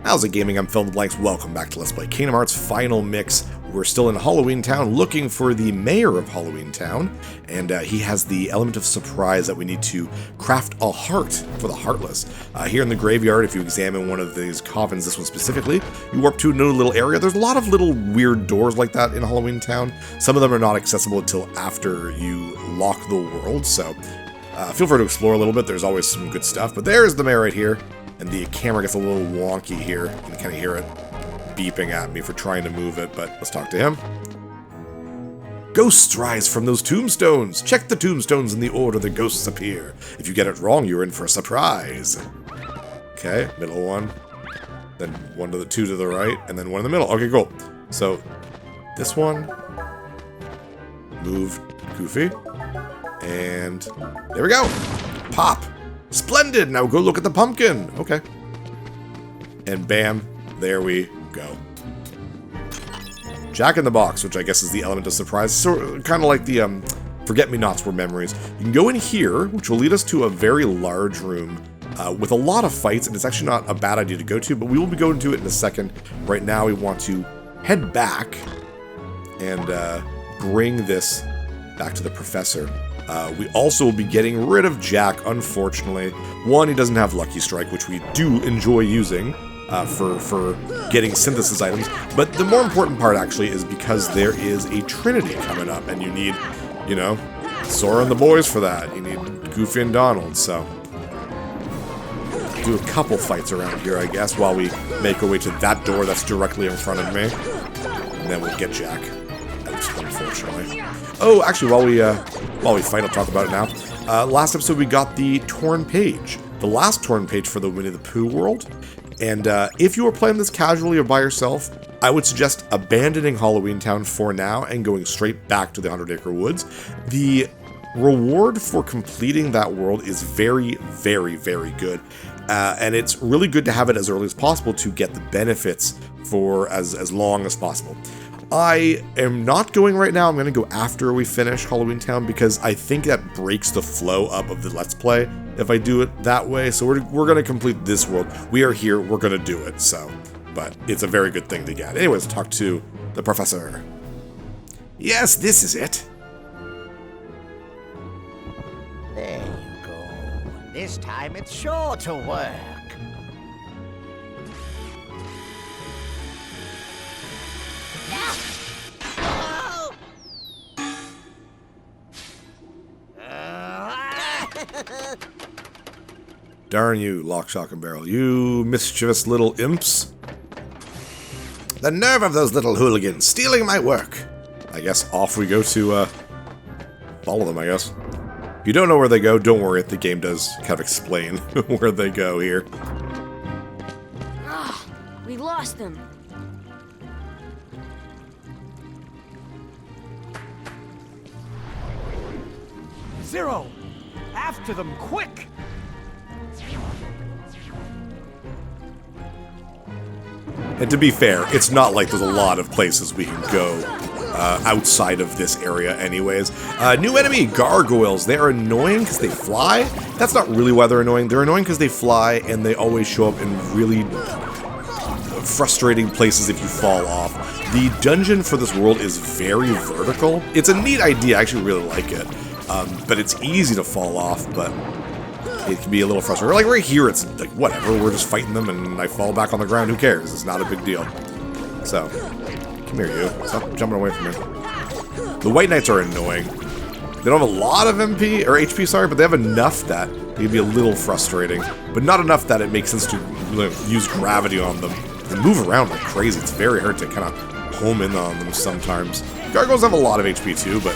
How's it gaming? I'm Phil the Blanks. Welcome back to Let's Play Kingdom Hearts Final Mix. We're still in Halloween Town looking for the mayor of Halloween Town, and he has the element of surprise that we need to craft a heart for the Heartless. Here in the graveyard, if you examine one of these coffins, this one specifically, you warp to a new little area. There's a lot of little weird doors like that in Halloween Town. Some of them are not accessible until after you lock the world, so feel free to explore a little bit. There's always some good stuff, but there's the mayor right here. And the camera gets a little wonky here. You can kind of hear it beeping at me for trying to move it, but let's talk to him. Ghosts rise from those tombstones. Check the tombstones in the order the ghosts appear. If you get it wrong, you're in for a surprise. Okay, middle one. Then two to the right, and then one in the middle. Okay, cool. So, this one. Move Goofy. And there we go. Pop. Splendid! Now go look at the pumpkin! Okay. And bam, there we go. Jack in the Box, which I guess is the element of surprise. So, kind of like the Forget-Me-Nots were memories. You can go in here, which will lead us to a very large room with a lot of fights, and it's actually not a bad idea to go to, but we will be going to it in a second. Right now, we want to head back and bring this back to the professor. We also will be getting rid of Jack, unfortunately. One, he doesn't have Lucky Strike, which we do enjoy using for getting synthesis items. But the more important part, actually, is because there is a Trinity coming up, and you need, you know, Sora and the boys for that. You need Goofy and Donald, so do a couple fights around here, I guess, while we make our way to that door that's directly in front of me. And then we'll get Jack out, unfortunately. Oh, actually, while we fight, I'll talk about it now. Last episode, we got the Torn Page. The last Torn Page for the Winnie the Pooh world. And if you are playing this casually or by yourself, I would suggest abandoning Halloween Town for now and going straight back to the 100 Acre Woods. The reward for completing that world is very, very, very good. And it's really good to have it as early as possible to get the benefits for as long as possible. I am not going right now. I'm going to go after we finish Halloween Town because I think that breaks the flow up of the Let's Play if I do it that way. So we're going to complete this world. We are here. We're going to do it. So, but it's a very good thing to get. Anyways, talk to the professor. Yes, this is it. There you go. This time it's sure to work. Darn you, Lock, Shock, and Barrel. You mischievous little imps. The nerve of those little hooligans, stealing my work. I guess off we go to, follow them, I guess. If you don't know where they go, don't worry. The game does kind of explain where they go here. Ah, we lost them. Zero! After them, quick! And to be fair, it's not like there's a lot of places we can go outside of this area anyways. New enemy, gargoyles. They're annoying because they fly. That's not really why they're annoying. They're annoying because they fly and they always show up in really frustrating places if you fall off. The dungeon for this world is very vertical. It's a neat idea. I actually really like it. But it's easy to fall off, but it can be a little frustrating. Like right here, it's like, whatever, we're just fighting them and I fall back on the ground, who cares? It's not a big deal. So, come here, you. Stop jumping away from me. The White Knights are annoying. They don't have a lot of MP, or HP, sorry, but they have enough that they can be a little frustrating. But not enough that it makes sense to use gravity on them. They move around like crazy. It's very hard to kind of home in on them sometimes. Gargoyles have a lot of HP too, but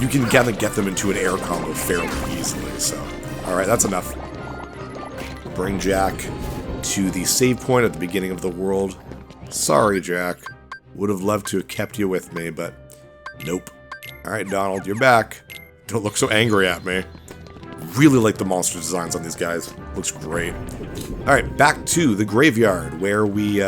you can kind of get them into an air combo fairly easily, so. Alright, that's enough. Bring Jack to the save point at the beginning of the world. Sorry, Jack. Would have loved to have kept you with me, but nope. Alright, Donald, you're back. Don't look so angry at me. Really like the monster designs on these guys. Looks great. Alright, back to the graveyard, where we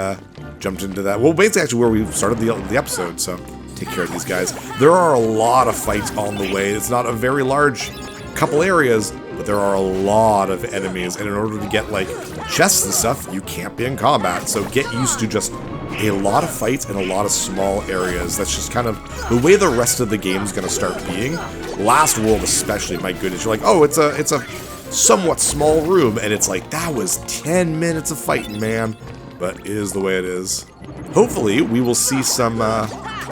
jumped into that. Well, basically, actually, where we started the episode, so take care of these guys. There are a lot of fights on the way. It's not a very large couple areas, but there are a lot of enemies, and in order to get, like, chests and stuff, you can't be in combat. So get used to just a lot of fights and a lot of small areas. That's just kind of the way the rest of the game's gonna start being. Last World especially, my goodness, you're like, oh, it's a somewhat small room, and it's like, that was 10 minutes of fighting, man. But it is the way it is. Hopefully, we will see some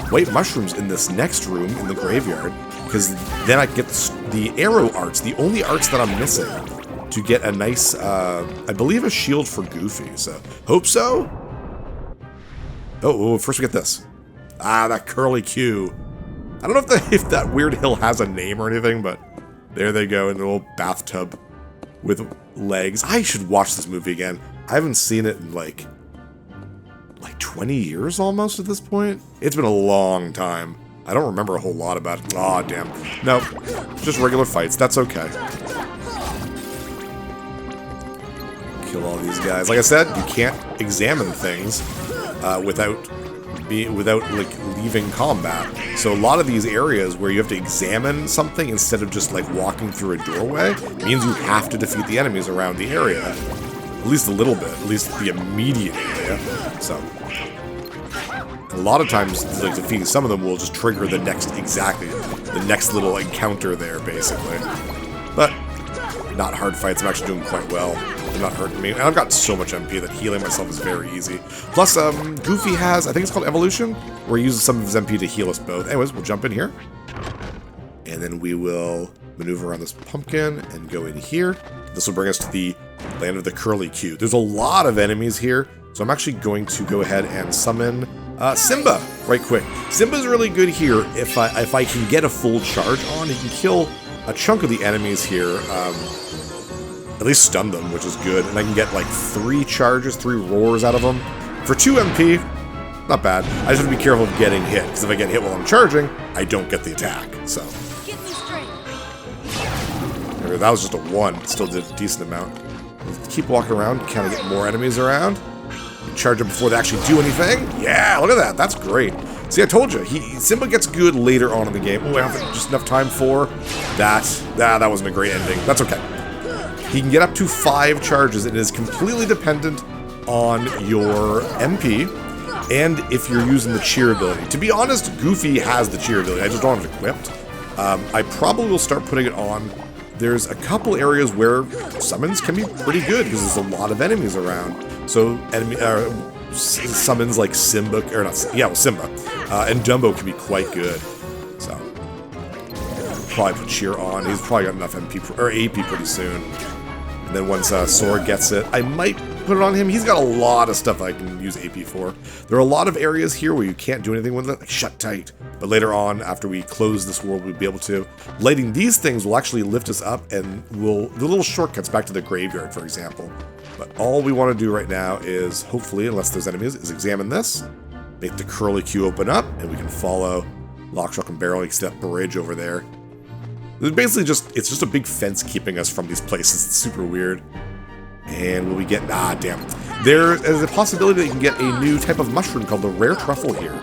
white mushrooms in this next room in the graveyard, because then I get the arrow arts, the only arts that I'm missing, to get a nice, I believe, a shield for Goofy. So, hope so. Oh, first we get this. Ah, that curly Q. I don't know if that weird hill has a name or anything, but there they go in the little bathtub with legs. I should watch this movie again. I haven't seen it in like 20 years almost at this point. It's been a long time. I don't remember a whole lot about it. Aw, damn. No, just regular fights. That's okay. Kill all these guys. Like I said, you can't examine things without like leaving combat. So a lot of these areas where you have to examine something instead of just like walking through a doorway means you have to defeat the enemies around the area. At least a little bit, at least the immediate area. So a lot of times, like, defeating some of them will just trigger the next little encounter there, basically. But not hard fights. I'm actually doing quite well. They're not hurting me. And I've got so much MP that healing myself is very easy. Plus, Goofy has, I think it's called Evolution, where he uses some of his MP to heal us both. Anyways, we'll jump in here. And then we will maneuver around this pumpkin and go in here. This will bring us to the land of the Curly Q. There's a lot of enemies here, so I'm actually going to go ahead and summon Simba right quick. Simba's really good here. If I can get a full charge on, he can kill a chunk of the enemies here. At least stun them, which is good. And I can get like 3 charges, 3 roars out of them. For 2 MP, not bad. I just have to be careful of getting hit, because if I get hit while I'm charging, I don't get the attack. So that was just a 1. Still did a decent amount. Keep walking around, kind of get more enemies around. Charge them before they actually do anything. Yeah, look at that. That's great. See, I told you, Simba gets good later on in the game. Oh, I have just enough time for that. That wasn't a great ending. That's okay. He can get up to 5 charges. It is completely dependent on your MP and if you're using the cheer ability. To be honest, Goofy has the cheer ability. I just don't have it equipped. I probably will start putting it on. There's a couple areas where summons can be pretty good because there's a lot of enemies around. So summons like Simba, or not, yeah, Simba, and Dumbo can be quite good. So probably put cheer on. He's probably got enough MP or AP pretty soon. And then once Sora gets it, I might put it on him. He's got a lot of stuff I can use AP for. There are a lot of areas here where you can't do anything with it, like shut tight. But later on, after we close this world, we'll be able to. Lighting these things will actually lift us up, and the little shortcuts back to the graveyard, for example. But all we want to do right now is, hopefully, unless there's enemies, is examine this, make the Curly Q open up, and we can follow Lock, Shock, and Barrel. You can see that bridge over there. It's basically it's just a big fence keeping us from these places. It's super weird. And will we get, damn. There is a possibility that you can get a new type of mushroom called the Rare Truffle here,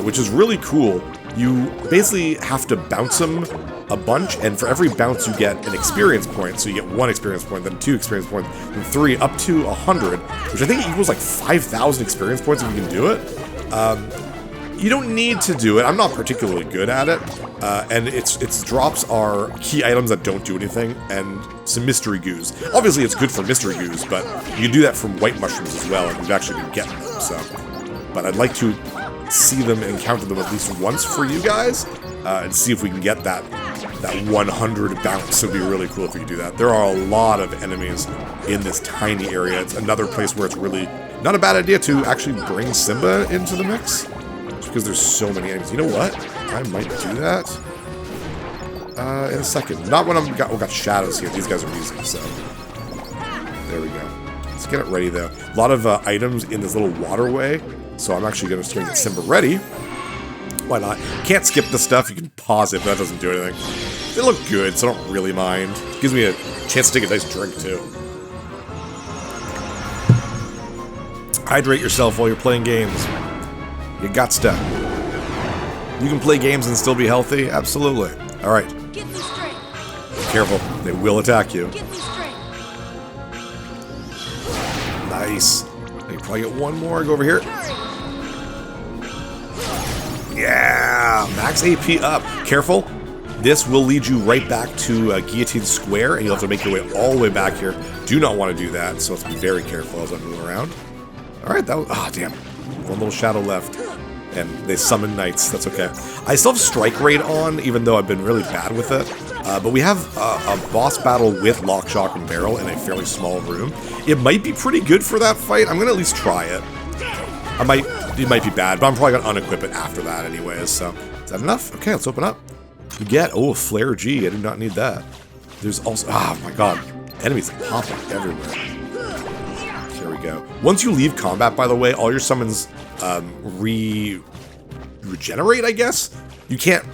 which is really cool. You basically have to bounce them a bunch, and for every bounce you get an experience point. So you get 1 experience point, then 2 experience points, then 3, up to 100, which I think equals like 5,000 experience points if you can do it. You don't need to do it. I'm not particularly good at it. And its drops are key items that don't do anything, and some mystery goos. Obviously, it's good for mystery goos, but you can do that from white mushrooms as well, and we've actually been getting them, so. But I'd like to see them and encounter them at least once for you guys, and see if we can get that 100 bounce. It would be really cool if we could do that. There are a lot of enemies in this tiny area. It's another place where it's really not a bad idea to actually bring Simba into the mix, because there's so many enemies. You know what? I might do that in a second. Not when we've got shadows here. These guys are easy, so there we go. Let's get it ready, though. A lot of items in this little waterway, so I'm actually going to start get Simba ready. Why not? Can't skip the stuff. You can pause it, but that doesn't do anything. They look good, so I don't really mind. Gives me a chance to take a nice drink, too. Hydrate yourself while you're playing games. You got stuff. You can play games and still be healthy? Absolutely. Alright. Okay, careful. They will attack you. Give me strength. Nice. You probably get one more. Go over here. Yeah, max AP up. Careful. This will lead you right back to Guillotine Square, and you'll have to make your way all the way back here. Do not want to do that, so let's be very careful as I move around. All right, that was... Oh, damn. One little shadow left. And they summon knights. That's okay. I still have Strike Raid on, even though I've been really bad with it. But we have a boss battle with Lock, Shock, and Barrel in a fairly small room. It might be pretty good for that fight. I'm going to at least try it. It might be bad, but I'm probably going to unequip it after that anyways. So, is that enough? Okay, let's open up. You get, oh, Flare G. I do not need that. There's also, oh my god, enemies popping everywhere. Here we go. Once you leave combat, by the way, all your summons regenerate, I guess? You can't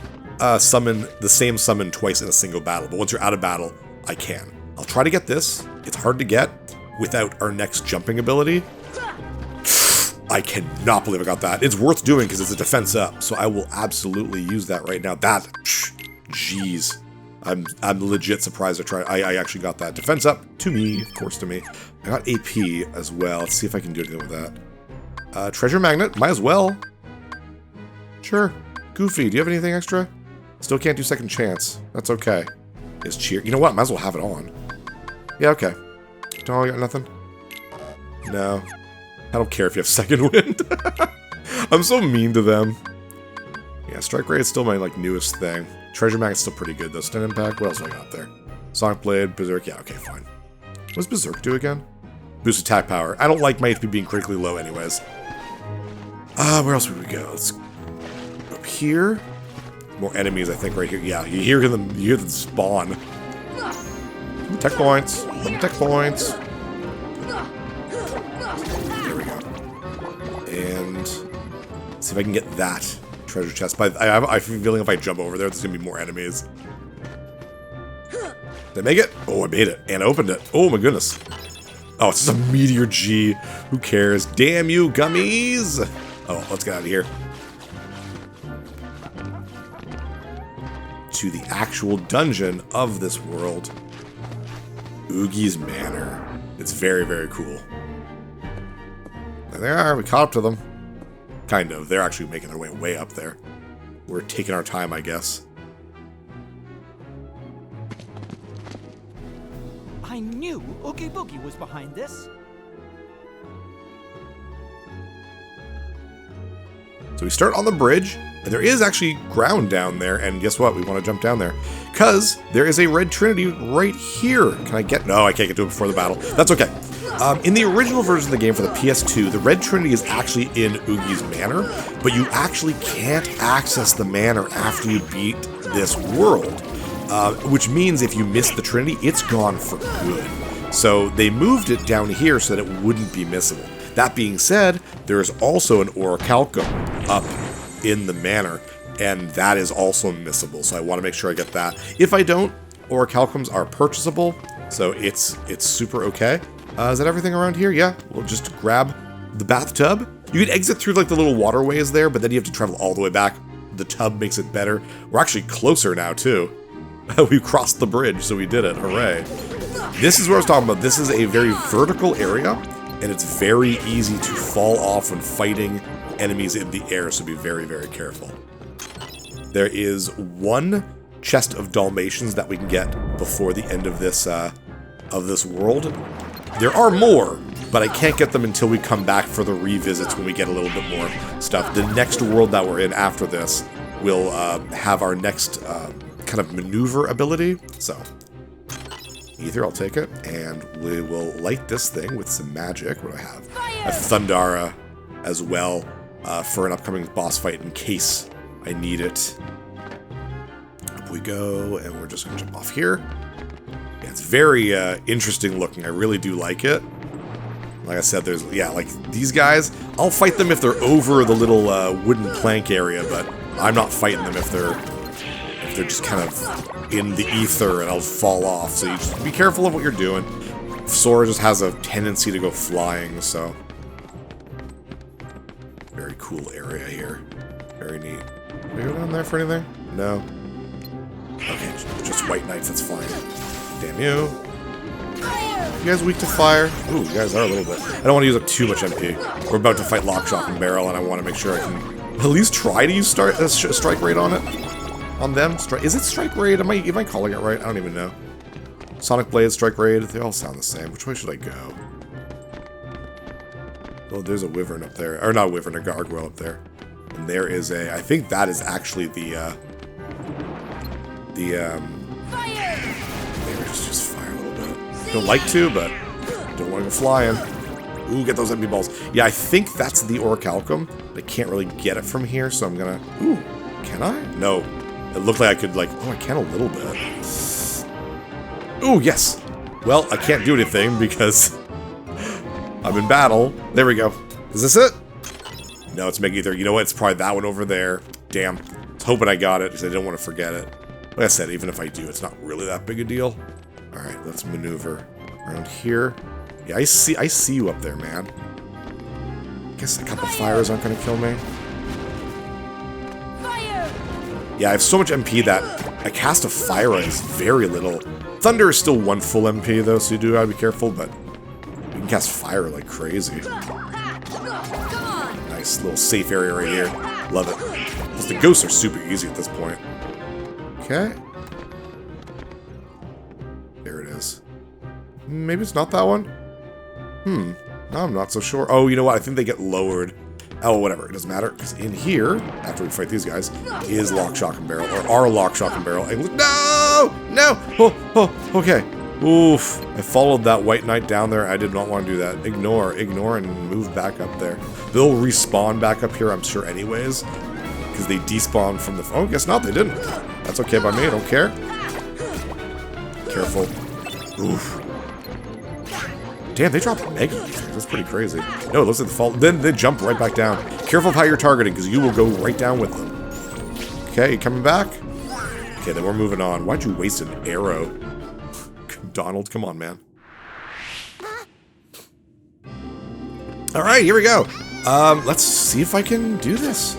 summon the same summon twice in a single battle, but once you're out of battle, I can. I'll try to get this. It's hard to get without our next jumping ability. I cannot believe I got that. It's worth doing because it's a defense up, so I will absolutely use that right now. That, jeez. I'm legit surprised I actually got that. Defense up to me, of course to me. I got AP as well. Let's see if I can do anything with that. Treasure Magnet, might as well. Sure. Goofy, do you have anything extra? Still can't do Second Chance. That's okay. Is Cheer. You know what? Might as well have it on. Yeah, okay. Oh, I got nothing? No. I don't care if you have Second Wind. I'm so mean to them. Yeah, Strike Raid is still my newest thing. Treasure Magnet's still pretty good though. Stun Impact, what else do I got there? Sonic Blade, Berserk, yeah, okay, fine. What does Berserk do again? Boost attack power. I don't like my HP being critically low anyways. Where else would we go? Let's up here. More enemies, I think, right here. Yeah, you hear them spawn. Tech points. Tech points. There we go. And let's see if I can get that treasure chest. But I have a feeling if I jump over there, there's gonna be more enemies. Did I make it? Oh, I made it. And I opened it. Oh my goodness. Oh, it's just a Meteor G. Who cares? Damn you, gummies! Oh, let's get out of here. To the actual dungeon of this world. Oogie's Manor. It's very, very cool. There they are. We caught up to them. Kind of. They're actually making their way up there. We're taking our time, I guess. I knew Oogie Boogie was behind this. So we start on the bridge, and there is actually ground down there, and guess what? We want to jump down there. Because there is a Red Trinity right here. Can I get... No, I can't get to it before the battle. That's okay. In the original version of the game for the PS2, the Red Trinity is actually in Oogie's Manor, but you actually can't access the manor after you beat this world. Which means if you miss the Trinity, it's gone for good. So they moved it down here so that it wouldn't be missable. That being said, there is also an Orichalcum up in the manor, and that is also missable, so I want to make sure I get that. If I don't, Orichalcums are purchasable, so it's super okay. Is that everything around here? Yeah, we'll just grab the bathtub. You can exit through the little waterways there, but then you have to travel all the way back. The tub makes it better. We're actually closer now, too. We crossed the bridge, so we did it. Hooray. This is what I was talking about. This is a very vertical area, and it's very easy to fall off when fighting enemies in the air, so be very, very careful. There is one chest of Dalmatians that we can get before the end of this world. There are more, but I can't get them until we come back for the revisits when we get a little bit more stuff. The next world that we're in after this will have our next kind of maneuver ability, so either I'll take it, and we will light this thing with some magic. What do I have? I have Thundara as well for an upcoming boss fight in case I need it. Up we go, and we're just going to jump off here. Yeah, it's very interesting looking. I really do like it. Like I said, there's, yeah, like these guys, I'll fight them if they're over the little wooden plank area, but I'm not fighting them if they're just kind of in the ether and I'll fall off. So you just be careful of what you're doing. Sora just has a tendency to go flying, so. Very cool area here. Very neat. Can we go down there for anything? No. Okay, just white knights, that's fine. Damn you. You guys weak to fire? Ooh, you guys are a little bit. I don't want to use up too much MP. We're about to fight Lock, Shock, and Barrel, and I want to make sure I can at least try to use strike rate on it. On them? Is it strike raid? Am I calling it right? I don't even know. Sonic Blade, strike raid, they all sound the same. Which way should I go? Oh, there's a wyvern up there. Or not a wyvern, a gargoyle up there. And there is a... I think that is actually the Fire! Maybe just fire a little bit. Don't like to, but don't want to go flying. Ooh, get those MP balls. Yeah, I think that's the Orichalcum. I can't really get it from here, so I'm gonna... Ooh, can I? No. It looked like I could, like... Oh, I can a little bit. Ooh, yes! Well, I can't do anything because I'm in battle. There we go. Is this it? No, it's Mega Ether. You know what? It's probably that one over there. Damn. I was hoping I got it because I didn't want to forget it. Like I said, even if I do, it's not really that big a deal. Alright, let's maneuver around here. Yeah, I see you up there, man. Guess a couple fires aren't going to kill me. Yeah, I have so much MP that a cast of fire is very little. Thunder is still 1 full MP though, so you do gotta be careful, but you can cast fire like crazy. Nice little safe area right here. Love it. Because the ghosts are super easy at this point. Okay. There it is. Maybe it's not that one? No, I'm not so sure. Oh, you know what? I think they get lowered. Oh, whatever. It doesn't matter. Because in here, after we fight these guys, is Lock, Shock, and Barrel. Or our Lock, Shock, and Barrel. No! No! Oh, okay. Oof. I followed that White Knight down there. I did not want to do that. Ignore, and move back up there. They'll respawn back up here, I'm sure, anyways. Because they despawned from the... Oh, guess not. They didn't. That's okay by me. I don't care. Careful. Oof. Damn, they dropped Mega Ether. That's pretty crazy. No, it looks like the fall. Then they jump right back down. Careful of how you're targeting, because you will go right down with them. Okay, you coming back? Okay, then we're moving on. Why'd you waste an arrow? Donald, come on, man. Alright, here we go. Let's see if I can do this.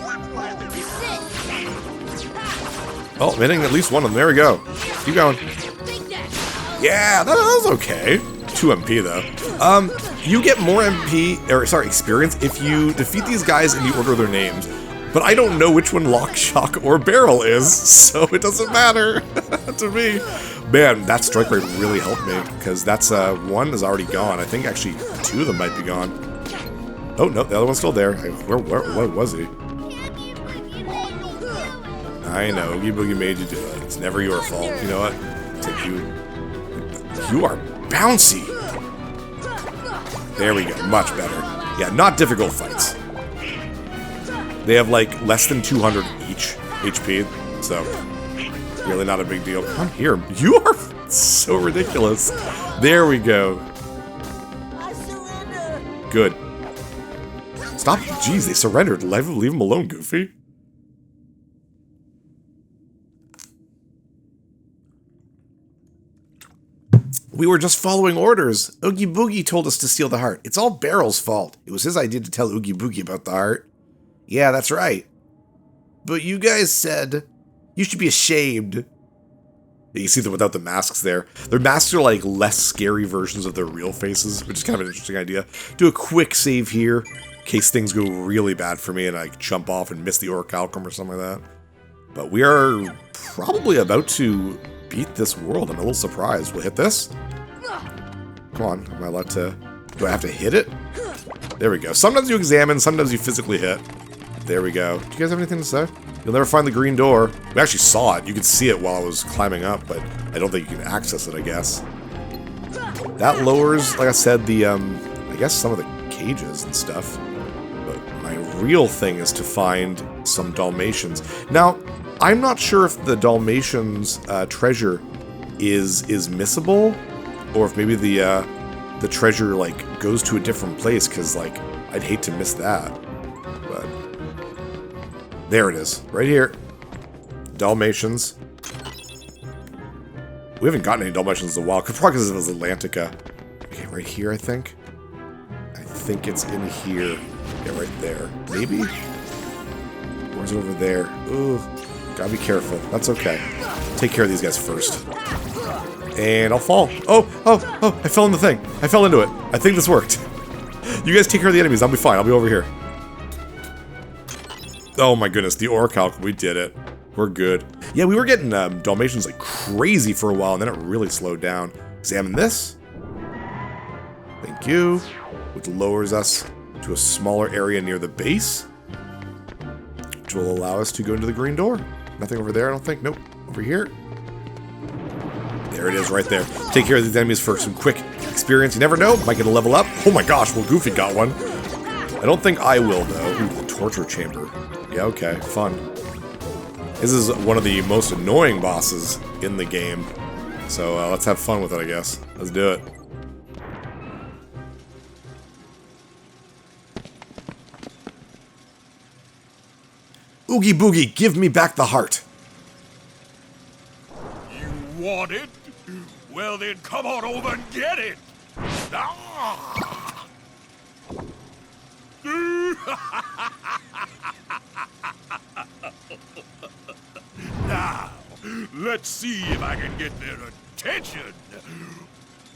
Oh, I'm hitting at least one of them. There we go. Keep going. Yeah, that was okay. 2 MP though. You get more MP, or sorry, experience if you defeat these guys in the order of their names. But I don't know which one Lock, Shock, or Barrel is, so it doesn't matter to me. Man, that strike rate really helped me, because that's, 1 is already gone. I think actually 2 of them might be gone. Oh, no, the other one's still there. Where was he? I know, Oogie Boogie made you do it. It's never your fault. You know what? Take you. You are bouncy. There we go. Much better. Yeah, not difficult fights. They have like less than 200 each HP, so really not a big deal. Come here. You are so ridiculous. There we go. Good. Stop. Jeez, they surrendered. Leave them alone, Goofy. We were just following orders. Oogie Boogie told us to steal the heart. It's all Barrel's fault. It was his idea to tell Oogie Boogie about the heart. Yeah, that's right. But you guys said you should be ashamed. You see them without the masks there. Their masks are like less scary versions of their real faces, which is kind of an interesting idea. Do a quick save here in case things go really bad for me and I jump off and miss the Orichalcum or something like that. But we are probably about to beat this world. I'm a little surprised. We'll hit this. Come on. Am I allowed to... Do I have to hit it? There we go. Sometimes you examine, sometimes you physically hit. There we go. Do you guys have anything to say? You'll never find the green door. We actually saw it. You could see it while I was climbing up, but I don't think you can access it, I guess. That lowers, like I said, the, I guess some of the cages and stuff. But my real thing is to find some Dalmatians. Now, I'm not sure if the Dalmatians treasure is missable, or if maybe the treasure like goes to a different place, because like I'd hate to miss that. But there it is, right here. Dalmatians. We haven't gotten any Dalmatians in a while, probably because it was Atlantica. Okay, right here, I think. I think it's in here. Yeah, right there. Maybe? Or is it over there? Ooh. Gotta be careful. That's okay. Take care of these guys first. And I'll fall. Oh, oh, oh, I fell in the thing. I fell into it. I think this worked. You guys take care of the enemies. I'll be fine. I'll be over here. Oh my goodness, the orichalc. We did it. We're good. Yeah, we were getting Dalmatians like crazy for a while, and then it really slowed down. Examine this. Thank you. Which lowers us to a smaller area near the base, which will allow us to go into the green door. Nothing over there, I don't think. Nope. Over here. There it is right there. Take care of these enemies for some quick experience. You never know. Might get a level up. Oh my gosh, well, Goofy got one. I don't think I will, though. Ooh, the torture chamber. Yeah, okay. Fun. This is one of the most annoying bosses in the game. So let's have fun with it, I guess. Let's do it. Oogie Boogie, give me back the heart. You want it? Well then come on over and get it! Ah! Now, let's see if I can get their attention.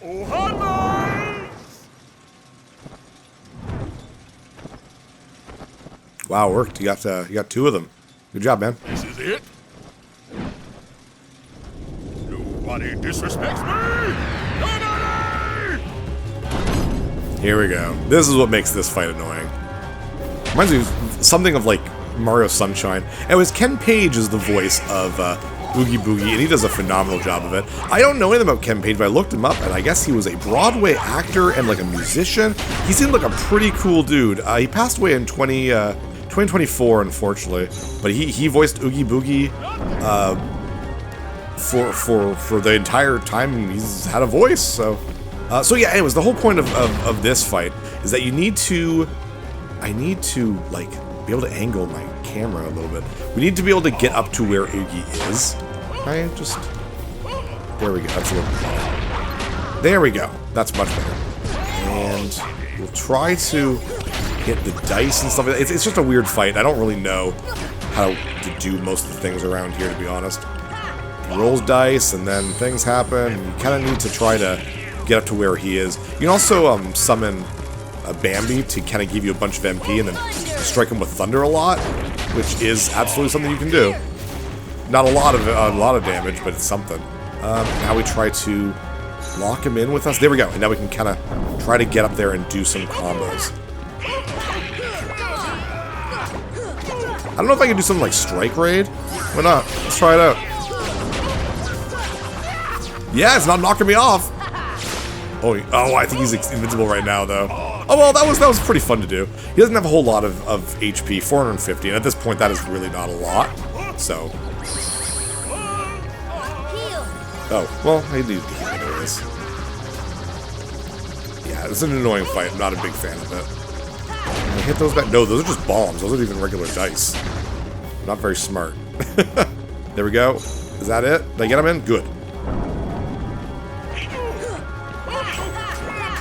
Oh, Heartless! Wow, it worked. You got two of them. Good job, man. This is it? Nobody disrespects me! Nobody! Here we go. This is what makes this fight annoying. Reminds me of something of like Mario Sunshine. Anyways, Ken Page is the voice of Oogie Boogie, and he does a phenomenal job of it. I don't know anything about Ken Page, but I looked him up, and I guess he was a Broadway actor and like a musician. He seemed like a pretty cool dude. He passed away in 2024, unfortunately, but he voiced Oogie Boogie for the entire time he's had a voice. So yeah. Anyways, the whole point of this fight is that I need to like be able to angle my camera a little bit. We need to be able to get up to where Oogie is. There we go. That's a little bit better. There we go. That's much better. And we'll try to hit the dice and stuff like that. It's just a weird fight. I don't really know how to do most of the things around here, to be honest. He rolls dice, and then things happen. And you kind of need to try to get up to where he is. You can also summon a Bambi to kind of give you a bunch of MP, and then strike him with thunder a lot, which is absolutely something you can do. Not a lot of damage, but it's something. Now we try to lock him in with us. There we go. And now we can kind of try to get up there and do some combos. I don't know if I can do something like Strike Raid. Why not? Let's try it out. Yeah, it's not knocking me off. Oh, I think he's invincible right now, though. Oh, well, that was pretty fun to do. He doesn't have a whole lot of HP, 450, and at this point, that is really not a lot. So. Oh, well, I need to heal anyways. Yeah, it's an annoying fight. I'm not a big fan of it. Can I hit those back? No, those are just bombs. Those aren't even regular dice. Not very smart. There we go. Is that it? Did I get him in? Good.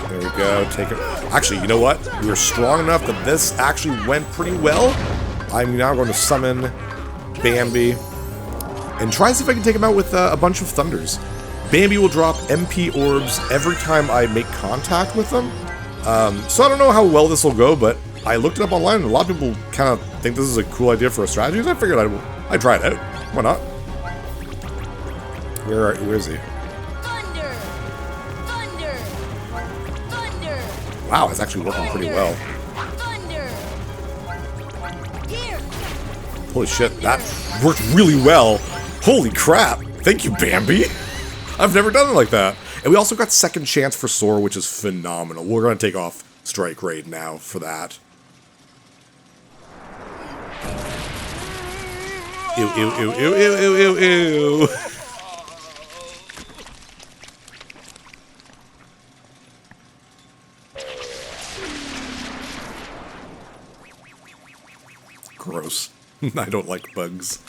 There we go. Take it. Actually, you know what? We were strong enough that this actually went pretty well. I'm now going to summon Bambi and try to see if I can take him out with a bunch of thunders. Bambi will drop MP orbs every time I make contact with them. So I don't know how well this will go, but I looked it up online, and a lot of people kind of think this is a cool idea for a strategy, so I figured I'd try it out. Why not? Where is he? Thunder! Thunder! Thunder! Wow, it's actually working pretty well. Thunder! Here! Holy shit, that worked really well. Holy crap. Thank you, Bambi. I've never done it like that. And we also got Second Chance for Sora, which is phenomenal. We're going to take off Strike Raid now for that. Ew, ew, ew, ew, ew, ew, ew, ew. Gross. I don't like bugs.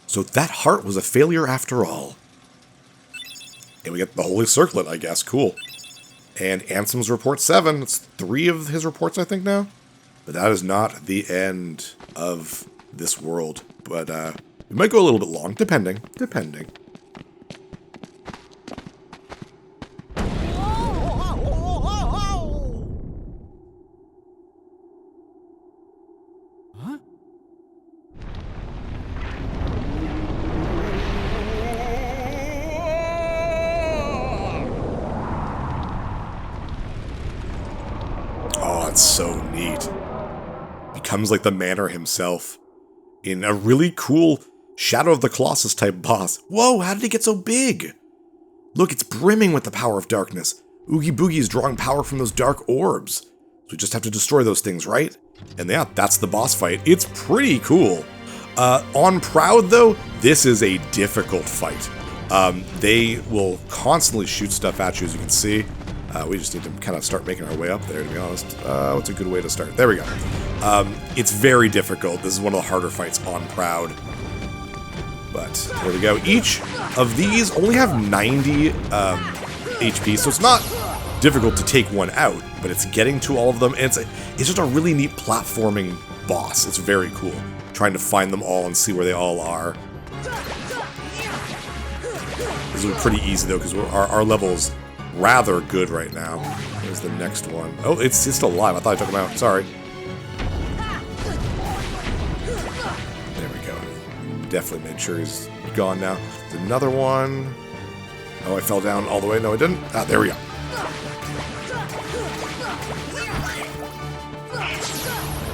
So that heart was a failure after all. And we get the Holy Circlet, I guess. Cool. And Ansem's report 7. It's 3 of his reports, I think, now. But that is not the end of this world. But we might go a little bit long, depending. Huh? Oh, it's so neat. Becomes like the Manor himself in a really cool Shadow of the Colossus type boss. Whoa, how did he get so big? Look, it's brimming with the power of darkness. Oogie Boogie is drawing power from those dark orbs. So we just have to destroy those things, right? And yeah, that's the boss fight. It's pretty cool. On Proud, though, this is a difficult fight. They will constantly shoot stuff at you, as you can see. We just need to kind of start making our way up there, to be honest. What's a good way to start? There we go. It's very difficult. This is one of the harder fights on Proud. But there we go. Each of these only have 90 HP, so it's not difficult to take one out, but it's getting to all of them, and it's just a really neat platforming boss. It's very cool. Trying to find them all and see where they all are. This will be pretty easy, though, because our level's rather good right now. Here's the next one. Oh, it's still alive. I thought I took him out. Sorry. There we go. Definitely made sure he's gone now. There's another one. Oh, I fell down all the way. No, I didn't. Ah, there we go.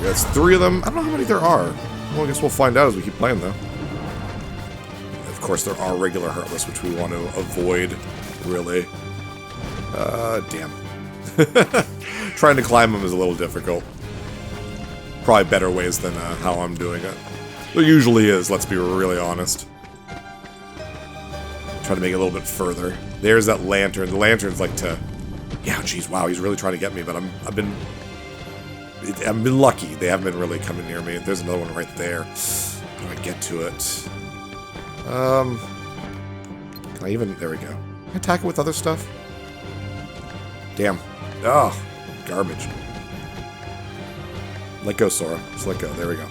That's 3 of them. I don't know how many there are. Well, I guess we'll find out as we keep playing, though. Of course, there are regular Heartless, which we want to avoid, really. Damn. Trying to climb them is a little difficult. Probably better ways than how I'm doing it. There usually is, let's be really honest. Try to make it a little bit further. There's that lantern. The lantern's like to... Yeah, geez, wow, he's really trying to get me, but I've been lucky. They haven't been really coming near me. There's another one right there. How do I get to it? Can I even... There we go. Can I attack it with other stuff? Damn. Oh, garbage. Let go, Sora. Just let go. There we go.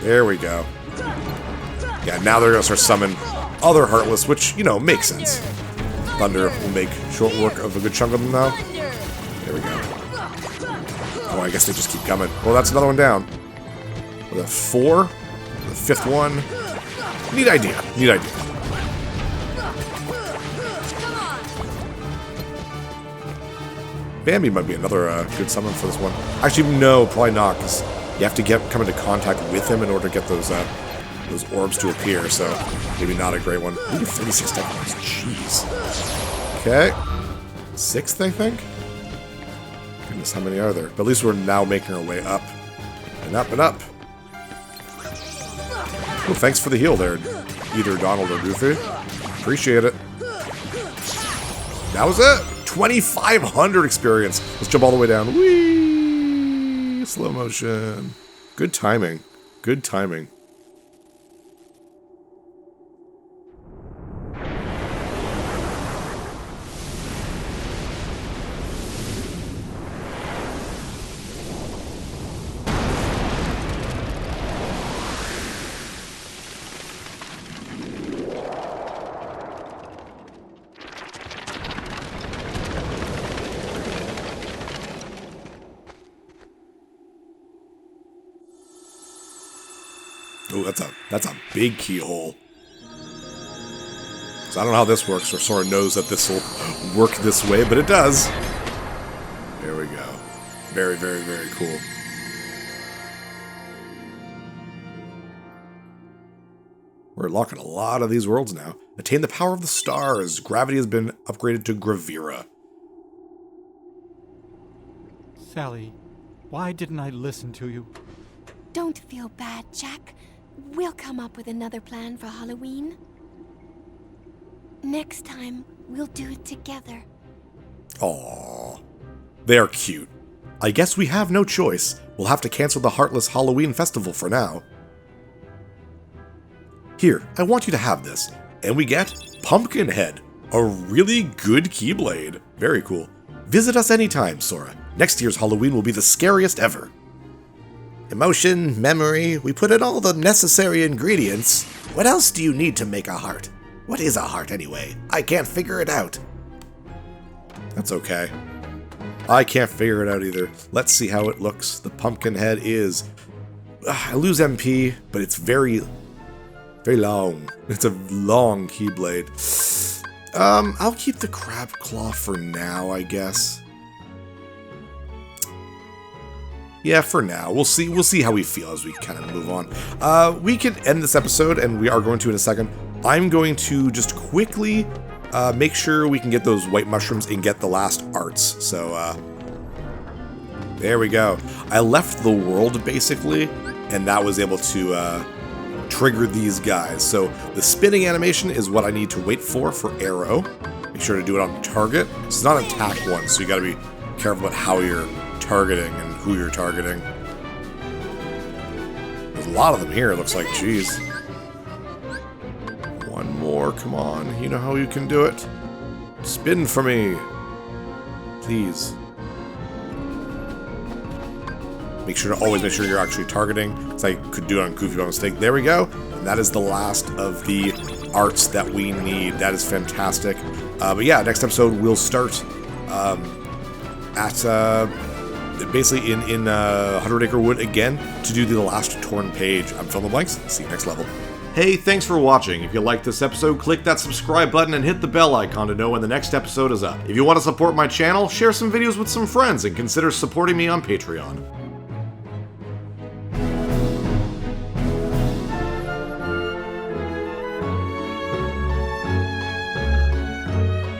There we go. Yeah, now they're going to start summoning other Heartless, which, you know, makes sense. Thunder will make short work of a good chunk of them now. There we go. Oh, I guess they just keep coming. Well, that's another one down. We have 4. The 5th one. Neat idea. Neat idea. Bambi might be another good summon for this one. Actually, no, probably not, because you have to come into contact with him in order to get those orbs to appear, so maybe not a great one. Ooh, 36 seconds. Jeez. Okay. 6th, I think? Goodness, how many are there? But at least we're now making our way up. And up and up. Ooh, thanks for the heal there, either Donald or Goofy. Appreciate it. That was it. 2,500 experience. Let's jump all the way down. Whee! Slow motion. Good timing. Good timing. Oh, that's a big keyhole. So I don't know how this works, or Sora knows that this will work this way, but it does. There we go. Very, very, very cool. We're unlocking a lot of these worlds now. Attain the power of the stars. Gravity has been upgraded to Gravira. Sally, why didn't I listen to you? Don't feel bad, Jack. We'll come up with another plan for Halloween. Next time, we'll do it together. Aww. They're cute. I guess we have no choice. We'll have to cancel the Heartless Halloween Festival for now. Here, I want you to have this. And we get Pumpkinhead. A really good Keyblade. Very cool. Visit us anytime, Sora. Next year's Halloween will be the scariest ever. Emotion, memory, we put in all the necessary ingredients. What else do you need to make a heart? What is a heart anyway? I can't figure it out. That's okay. I can't figure it out either. Let's see how it looks. The pumpkin head is... I lose MP, but it's very long. It's a long keyblade. I'll keep the crab claw for now, I guess. Yeah, for now. We'll see how we feel as we kind of move on. We can end this episode, and we are going to in a second. I'm going to just quickly make sure we can get those white mushrooms and get the last arts. So, there we go. I left the world, basically, and that was able to trigger these guys. So, the spinning animation is what I need to wait for Arrow. Make sure to do it on target. It's not an attack one, so you gotta be careful about how you're targeting and who you're targeting. There's a lot of them here, it looks like. Jeez. One more, come on. You know how you can do it. Spin for me. Please. Make sure to always make sure you're actually targeting, because I could do it on Goofy by mistake. There we go. And that is the last of the arts that we need. That is fantastic. But yeah, next episode we'll start at basically in 100 Acre Wood again to do the last torn page. I'm Phil the Blanks. See you next level. Hey, thanks for watching. If you liked this episode, click that subscribe button and hit the bell icon to know when the next episode is up. If you want to support my channel, share some videos with some friends and consider supporting me on Patreon.